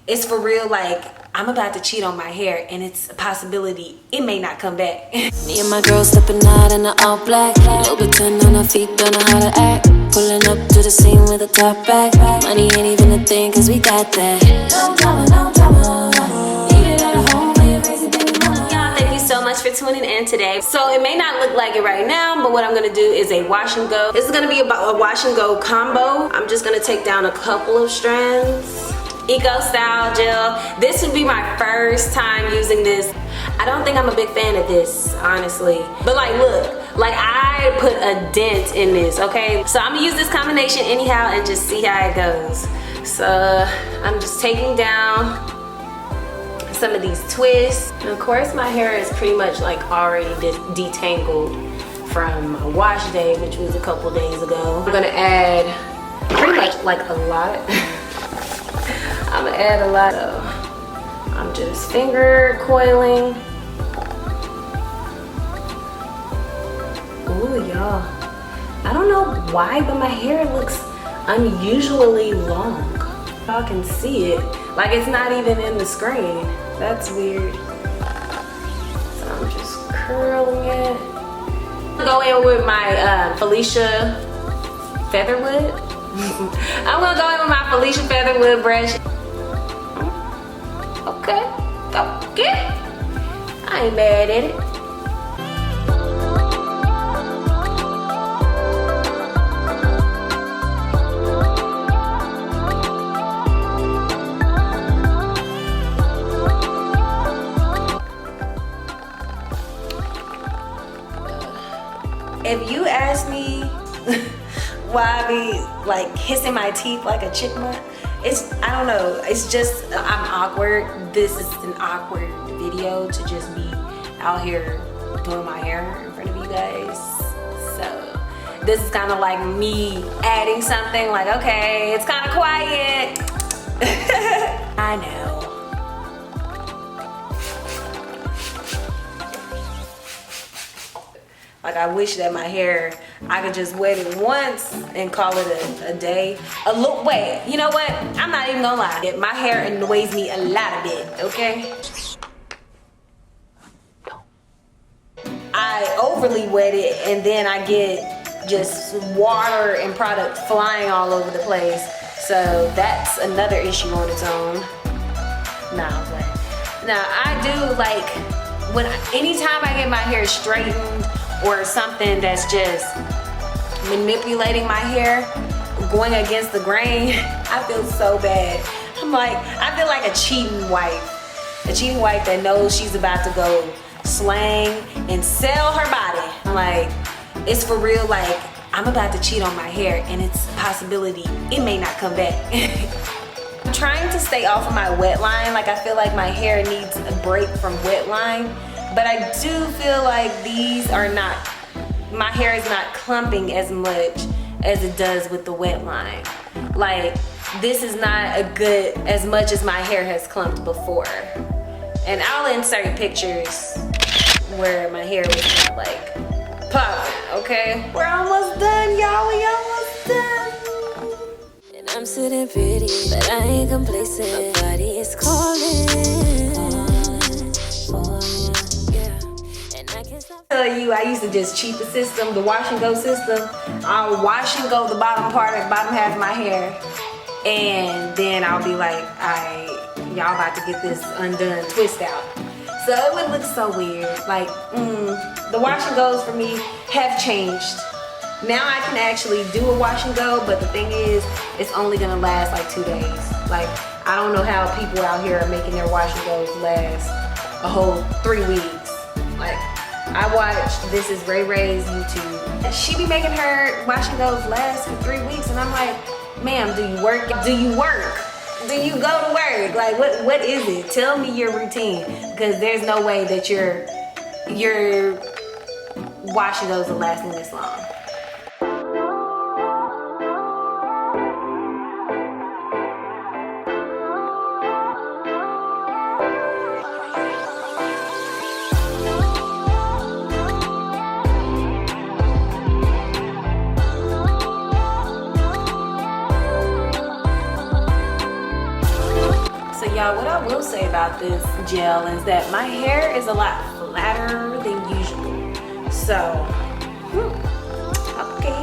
it's for real, like, I'm about to cheat on my hair and it's a possibility it may not come back. Me and my girl stepping out in the all black. Louboutin on her feet, don't know how to act. Pulling up to the scene with a top back. Money ain't even a thing, cause we got that. No drama, no drama. Eat it at home for your crazy baby mama. Y'all, thank you so much for tuning in today. So it may not look like it right now, but what I'm gonna do is a wash and go. This is gonna be about a wash and go combo. I'm just gonna take down a couple of strands. Eco Style Gel. This would be my first time using this. I don't think I'm a big fan of this, honestly. But like, look, like I put a dent in this, okay? So I'm gonna use this combination anyhow and just see how it goes. So I'm just taking down some of these twists. And of course, my hair is pretty much like already detangled from a wash day, which was a couple days ago. I'm gonna add pretty much like a lot. I'm gonna add a lot of, I'm just finger coiling. Ooh, y'all. I don't know why, but my hair looks unusually long. Y'all can see it. Like it's not even in the screen. That's weird. So I'm just curling it. I'm gonna go in with my Felicia Featherwood. I'm gonna go in with my Felicia Featherwood brush. Okay, okay. I ain't mad at it. If you ask me why I be like hissing my teeth like a chipmunk, I don't know, it's just, I'm awkward. This is an awkward video to just be out here doing my hair in front of you guys. So this is kind of like me adding something like, okay, it's kind of quiet. I know. Like I wish that my hair, I could just wet it once and call it a day. Wait, you know what? I'm not even gonna lie. My hair annoys me a lot bit, okay? I overly wet it and then I get just water and product flying all over the place. So that's another issue on its own. Nah, but now I do like, anytime I get my hair straightened, or something that's just manipulating my hair, going against the grain, I feel so bad. I feel like a cheating wife. A cheating wife that knows she's about to go slang and sell her body. I'm like, it's for real, like, I'm about to cheat on my hair and it's a possibility it may not come back. I'm trying to stay off of my wet line. Like I feel like my hair needs a break from wet line. But I do feel like my hair is not clumping as much as it does with the wet line. Like, this is not as much as my hair has clumped before. And I'll insert pictures where my hair was kind of like popping, okay? We're almost done, y'all, we almost done. And I'm sitting pretty, but I ain't complacent. Nobody is calling. I tell you, I used to just cheat the system, the wash and go system. I'll wash and go the bottom half of my hair, and then I'll be like, y'all about to get this undone twist out. So it would look so weird. Like, the wash and goes for me have changed. Now I can actually do a wash and go, but the thing is, it's only gonna last like 2 days. Like, I don't know how people out here are making their wash and goes last a whole 3 weeks. Like, I watched This Is Ray Ray's YouTube. She be making her wash and goes last for 3 weeks, and I'm like, ma'am, do you work? Do you work? Do you go to work? Like, what is it? Tell me your routine, because there's no way that your wash and goes are lasting this long. So y'all, what I will say about this gel is that my hair is a lot flatter than usual. So, okay.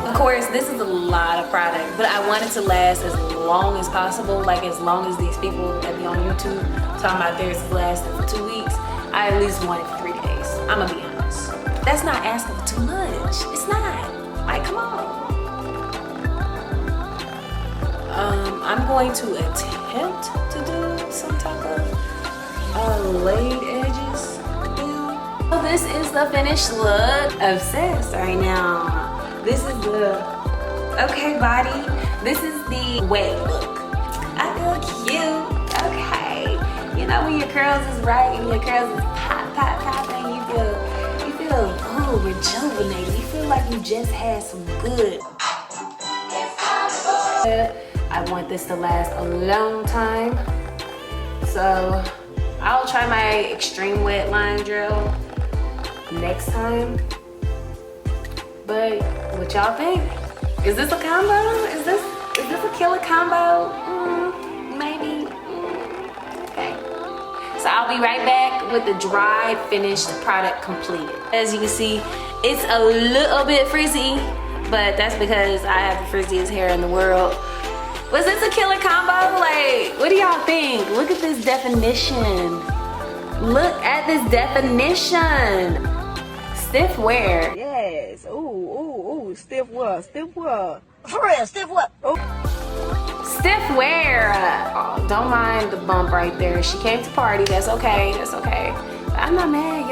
Of course, this is a lot of product, but I want it to last as long as possible. Like as long as these people that be on YouTube talking about theirs is lasting for 2 weeks, I at least want it for 3 days. I'm gonna be honest. That's not asking for too much. It's not. Like, come on. I'm going to attempt to do some type of laid edges. Yeah. So this is the finished look. Obsessed right now. This is the okay body. This is the wet look. I feel cute. Okay. You know when your curls is right and your curls is popping, you feel oh, rejuvenated. You feel like you just had some good. I want this to last a long time. So I'll try my extreme wet line gel next time. But what y'all think? Is this a combo? Is this a killer combo? Maybe. Okay. So I'll be right back with the dry finished product completed. As you can see, it's a little bit frizzy, but that's because I have the frizziest hair in the world. Was this a killer combo? Like, what do y'all think? Look at this definition. Look at this definition. Stiff wear. Yes. Ooh. Stiff what? Stiff what? For real, stiff what? Ooh. Stiff wear. Oh, don't mind the bump right there. She came to party. That's okay. That's okay. I'm not mad.